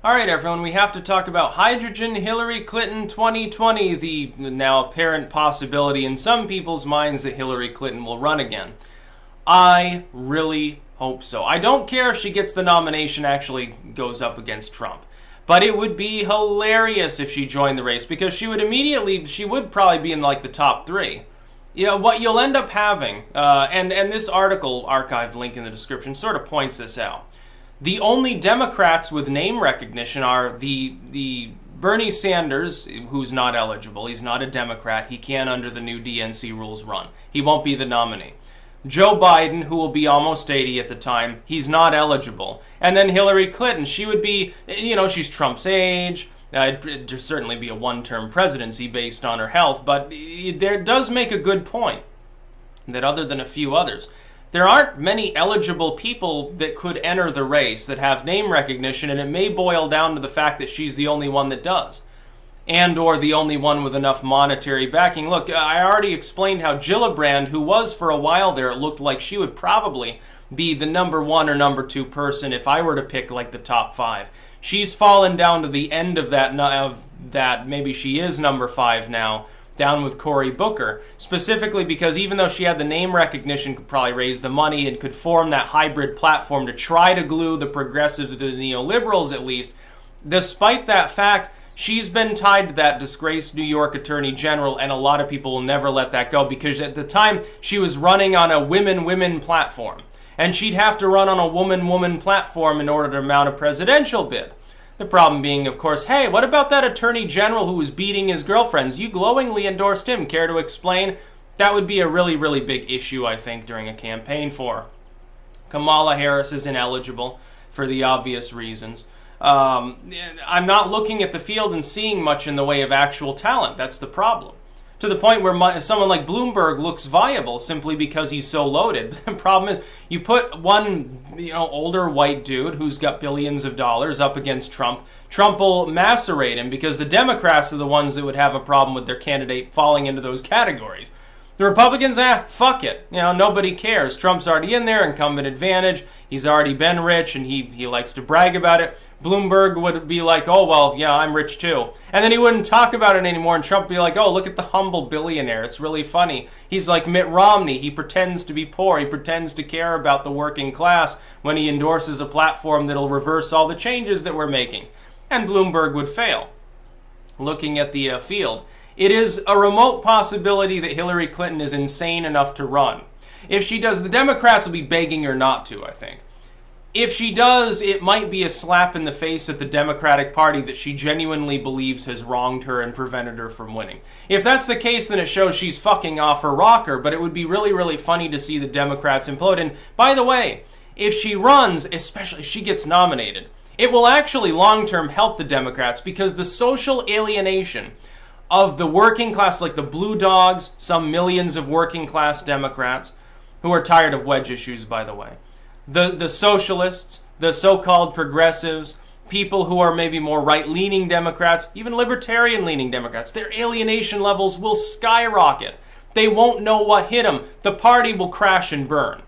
Alright everyone, we have to talk about hydrogen Hillary Clinton 2020, the now apparent possibility in some people's minds that Hillary Clinton will run again. I really hope so. I don't care if she gets the nomination, actually goes up against Trump. But it would be hilarious if she joined the race, because she would probably be in like the top 3. You know, what you'll end up having, and this article, archived link in the description, sort of points this out. The only Democrats with name recognition are the Bernie Sanders, who's not eligible. He's not a Democrat. He can't, under the new DNC rules, run. He won't be the nominee. Joe Biden, who will be almost 80 at the time, he's not eligible. And then Hillary Clinton, she would be, you know, she's Trump's age. It'd certainly be a one-term presidency based on her health, but there does make a good point that other than a few others, there aren't many eligible people that could enter the race that have name recognition, and it may boil down to the fact that she's the only one that does. And or the only one with enough monetary backing. Look, I already explained how Gillibrand, who was for a while there, it looked like she would probably be the #1 or #2 person if I were to pick like the top 5. She's fallen down to the end of that, maybe she is #5 now, down with Cory Booker, specifically because even though she had the name recognition, could probably raise the money and could form that hybrid platform to try to glue the progressives to the neoliberals at least, despite that fact, she's been tied to that disgraced New York Attorney General, and a lot of people will never let that go because at the time she was running on a women-women platform, and she'd have to run on a woman-woman platform in order to mount a presidential bid. The problem being, of course, hey, what about that Attorney General who was beating his girlfriends? You glowingly endorsed him. Care to explain? That would be a really, really big issue, I think, during a campaign for her. Kamala Harris is ineligible for the obvious reasons. I'm not looking at the field and seeing much in the way of actual talent. That's the problem. To the point where someone like Bloomberg looks viable simply because he's so loaded. The problem is, you put one, older white dude who's got billions of dollars up against Trump. Trump will macerate him because the Democrats are the ones that would have a problem with their candidate falling into those categories. The Republicans, fuck it. Nobody cares. Trump's already in there, incumbent advantage. He's already been rich, and he likes to brag about it. Bloomberg would be like, oh, well, yeah, I'm rich too. And then he wouldn't talk about it anymore, and Trump would be like, oh, look at the humble billionaire. It's really funny. He's like Mitt Romney. He pretends to be poor. He pretends to care about the working class when he endorses a platform that'll reverse all the changes that we're making. And Bloomberg would fail. Looking at the field, it is a remote possibility that Hillary Clinton is insane enough to run. If she does, the Democrats will be begging her not to, I think. If she does, it might be a slap in the face at the Democratic Party that she genuinely believes has wronged her and prevented her from winning. If that's the case, then it shows she's fucking off her rocker, but it would be really, really funny to see the Democrats implode. And by the way, if she runs, especially if she gets nominated, it will actually long-term help the Democrats because the social alienation of the working class, like the Blue Dogs, some millions of working class Democrats, who are tired of wedge issues, by the way. The socialists, the so-called progressives, people who are maybe more right-leaning Democrats, even libertarian-leaning Democrats, their alienation levels will skyrocket. They won't know what hit them. The party will crash and burn.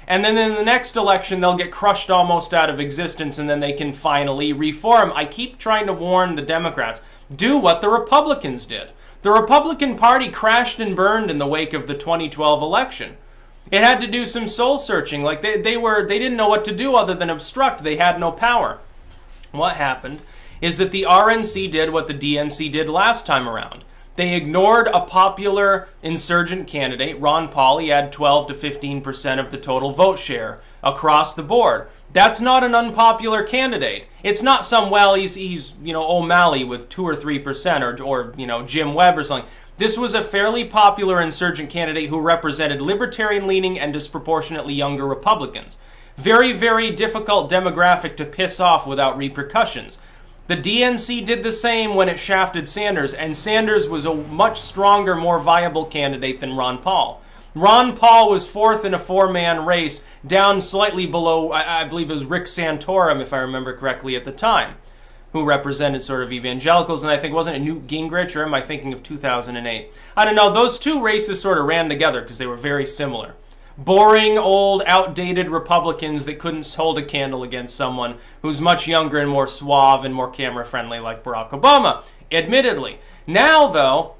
And then in the next election, they'll get crushed almost out of existence, and then they can finally reform. I keep trying to warn the Democrats, do what the Republicans did. The Republican Party crashed and burned in the wake of the 2012 election. It had to do some soul searching. Like they didn't know what to do other than obstruct. They had no power. What happened is that the RNC did what the DNC did last time around. They ignored a popular insurgent candidate, Ron Paul. He had 12 to 15% of the total vote share across the board. That's not an unpopular candidate. It's not some, well, he's O'Malley with 2 or 3% or Jim Webb or something. This was a fairly popular insurgent candidate who represented libertarian-leaning and disproportionately younger Republicans. Very, very difficult demographic to piss off without repercussions. The DNC did the same when it shafted Sanders, and Sanders was a much stronger, more viable candidate than Ron Paul. Ron Paul was 4th in a 4-man race, down slightly below, I believe it was Rick Santorum, if I remember correctly at the time, who represented sort of evangelicals, and I think, wasn't it Newt Gingrich, or am I thinking of 2008? I don't know, those two races sort of ran together because they were very similar. boring, old, outdated Republicans that couldn't hold a candle against someone who's much younger and more suave and more camera-friendly like Barack Obama, admittedly. Now, though,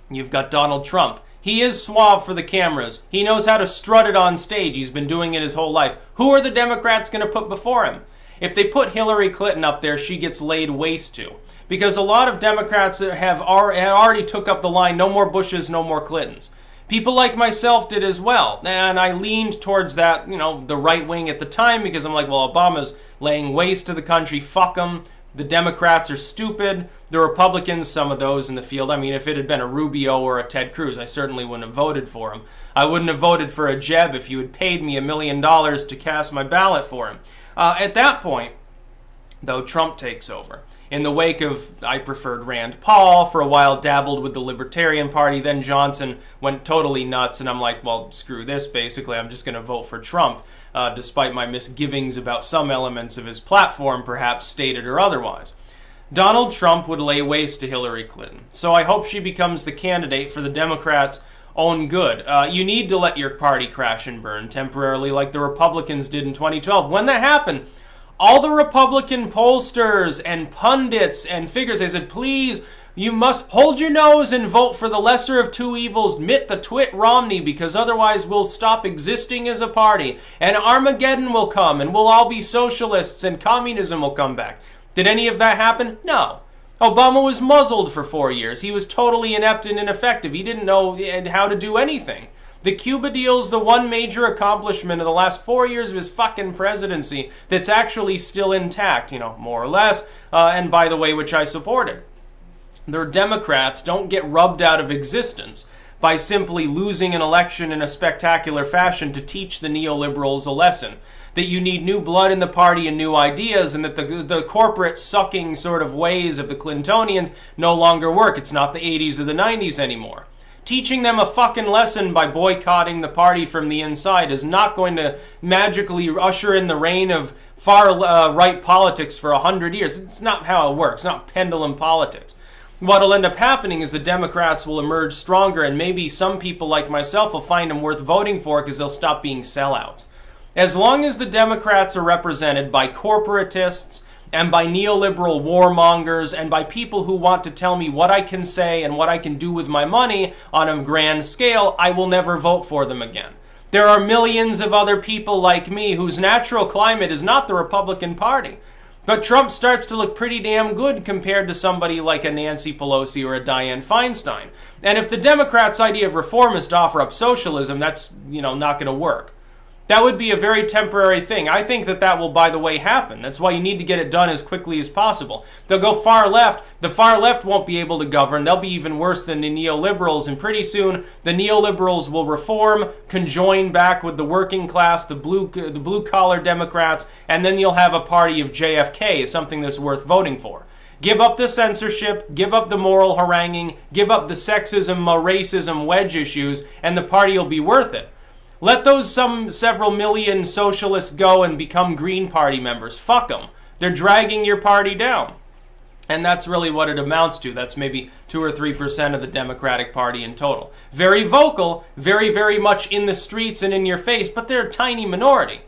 you've got Donald Trump. He is suave for the cameras. He knows how to strut it on stage. He's been doing it his whole life. Who are the Democrats going to put before him? If they put Hillary Clinton up there, she gets laid waste to. Because a lot of Democrats have already took up the line, no more Bushes, no more Clintons. People like myself did as well, and I leaned towards that, you know, the right wing at the time, because I'm like, well, Obama's laying waste to the country, fuck him. The Democrats are stupid. The Republicans, some of those in the field, I mean, if it had been a Rubio or a Ted Cruz, I certainly wouldn't have voted for him. I wouldn't have voted for a Jeb if you had paid me $1 million to cast my ballot for him. At that point, though, Trump takes over. In the wake of, I preferred Rand Paul, for a while dabbled with the Libertarian Party, then Johnson went totally nuts, and I'm like, well, screw this, basically, I'm just going to vote for Trump, despite my misgivings about some elements of his platform, perhaps stated or otherwise. Donald Trump would lay waste to Hillary Clinton, so I hope she becomes the candidate for the Democrats' own good. You need to let your party crash and burn temporarily like the Republicans did in 2012. When that happened, all the Republican pollsters and pundits and figures, they said, please, you must hold your nose and vote for the lesser of two evils, Mitt the Twit Romney, because otherwise we'll stop existing as a party, and Armageddon will come, and we'll all be socialists, and communism will come back. Did any of that happen? No. Obama was muzzled for 4 years. He was totally inept and ineffective. He didn't know how to do anything. The Cuba deal's the one major accomplishment of the last 4 years of his fucking presidency that's actually still intact, you know, more or less, and by the way, which I supported. The Democrats don't get rubbed out of existence by simply losing an election in a spectacular fashion to teach the neoliberals a lesson. That you need new blood in the party and new ideas, and that the corporate sucking sort of ways of the Clintonians no longer work. It's not the 80s or the 90s anymore. Teaching them a fucking lesson by boycotting the party from the inside is not going to magically usher in the reign of far-right politics for 100 years. It's not how it works. It's not pendulum politics. What'll end up happening is the Democrats will emerge stronger, and maybe some people like myself will find them worth voting for because they'll stop being sellouts. As long as the Democrats are represented by corporatists and by neoliberal warmongers and by people who want to tell me what I can say and what I can do with my money on a grand scale, I will never vote for them again. There are millions of other people like me whose natural climate is not the Republican Party. But Trump starts to look pretty damn good compared to somebody like a Nancy Pelosi or a Dianne Feinstein. And if the Democrats' idea of reform is to offer up socialism, that's, you know, not going to work. That would be a very temporary thing. I think that that will, by the way, happen. That's why you need to get it done as quickly as possible. They'll go far left. The far left won't be able to govern. They'll be even worse than the neoliberals. And pretty soon, the neoliberals will reform, conjoin back with the working class, the blue-collar Democrats, and then you'll have a party of JFK, something that's worth voting for. Give up the censorship, give up the moral haranguing, give up the sexism, racism, wedge issues, and the party will be worth it. Let those several million socialists go and become Green Party members. Fuck them. They're dragging your party down. And that's really what it amounts to. That's maybe 2 or 3% of the Democratic Party in total. Very vocal, very, very much in the streets and in your face, but they're a tiny minority.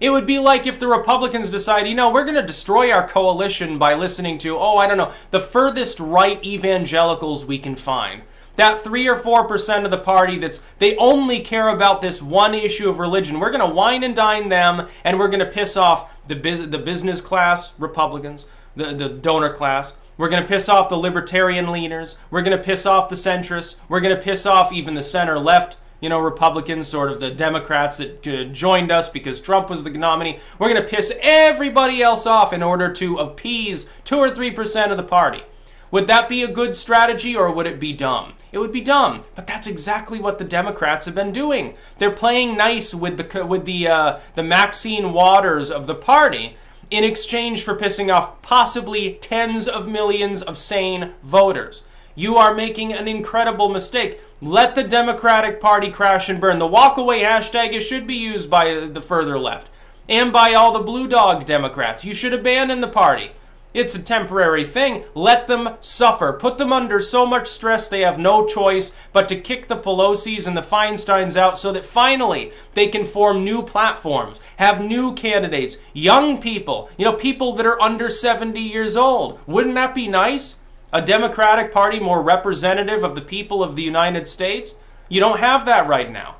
It would be like if the Republicans decide, you know, we're going to destroy our coalition by listening to, oh, I don't know, the furthest right evangelicals we can find. That 3 or 4% of the party they only care about this one issue of religion. We're going to wine and dine them, and we're going to piss off the business class Republicans, the donor class. We're going to piss off the libertarian leaners. We're going to piss off the centrists. We're going to piss off even the center-left, you know, Republicans, sort of the Democrats that joined us because Trump was the nominee. We're going to piss everybody else off in order to appease 2 or 3% of the party. Would that be a good strategy, or would it be dumb? It would be dumb, but that's exactly what the Democrats have been doing. They're playing nice with the Maxine Waters of the party in exchange for pissing off possibly tens of millions of sane voters. You are making an incredible mistake. Let the Democratic Party crash and burn. The walkaway hashtag should be used by the further left and by all the blue dog Democrats. You should abandon the party. It's a temporary thing. Let them suffer. Put them under so much stress they have no choice but to kick the Pelosi's and the Feinsteins out so that finally they can form new platforms, have new candidates, young people, people that are under 70 years old. Wouldn't that be nice? A Democratic Party more representative of the people of the United States? You don't have that right now.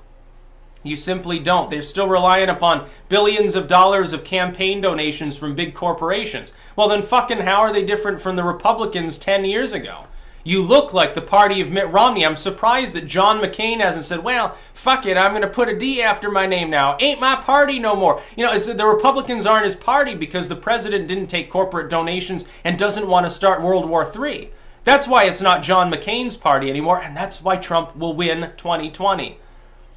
You simply don't. They're still reliant upon billions of dollars of campaign donations from big corporations. Well, then fucking how are they different from the Republicans 10 years ago? You look like the party of Mitt Romney. I'm surprised that John McCain hasn't said, well, fuck it, I'm going to put a D after my name now. Ain't my party no more. The Republicans aren't his party because the president didn't take corporate donations and doesn't want to start World War III. That's why it's not John McCain's party anymore, and that's why Trump will win 2020.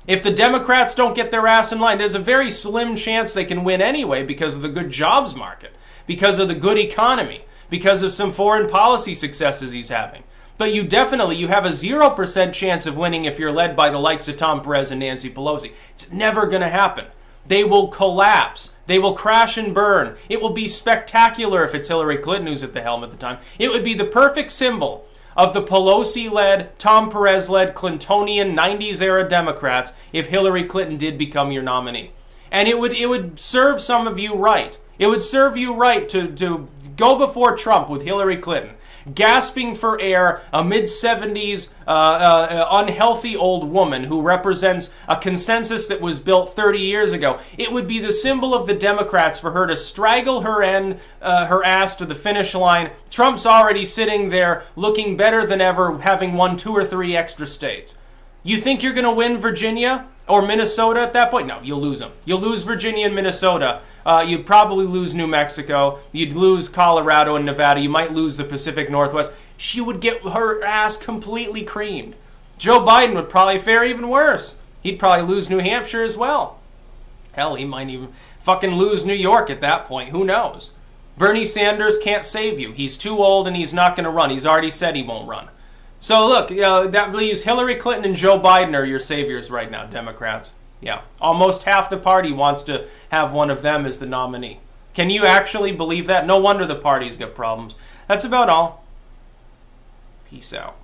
If the Democrats don't get their ass in line, there's a very slim chance they can win anyway because of the good jobs market, because of the good economy, because of some foreign policy successes he's having. But you have a 0% chance of winning if you're led by the likes of Tom Perez and Nancy Pelosi. It's never going to happen. They will collapse. They will crash and burn. It will be spectacular if it's Hillary Clinton who's at the helm at the time. It would be the perfect symbol of the Pelosi-led, Tom Perez-led, Clintonian 90s-era Democrats if Hillary Clinton did become your nominee. And it would serve some of you right. It would serve you right to go before Trump with Hillary Clinton, gasping for air, a mid-70s unhealthy old woman who represents a consensus that was built 30 years ago. It would be the symbol of the Democrats for her to straggle her ass to the finish line. Trump's already sitting there looking better than ever, having won 2 or 3 extra states. You think you're going to win Virginia or Minnesota at that point? No, you'll lose them. You'll lose Virginia and Minnesota. You'd probably lose New Mexico. You'd lose Colorado and Nevada. You might lose the Pacific Northwest. She would get her ass completely creamed. Joe Biden would probably fare even worse. He'd probably lose New Hampshire as well. Hell, he might even fucking lose New York at that point. Who knows? Bernie Sanders can't save you. He's too old and he's not going to run. He's already said he won't run. So look, that leaves Hillary Clinton and Joe Biden are your saviors right now, Democrats. Yeah, almost half the party wants to have one of them as the nominee. Can you actually believe that? No wonder the party's got problems. That's about all. Peace out.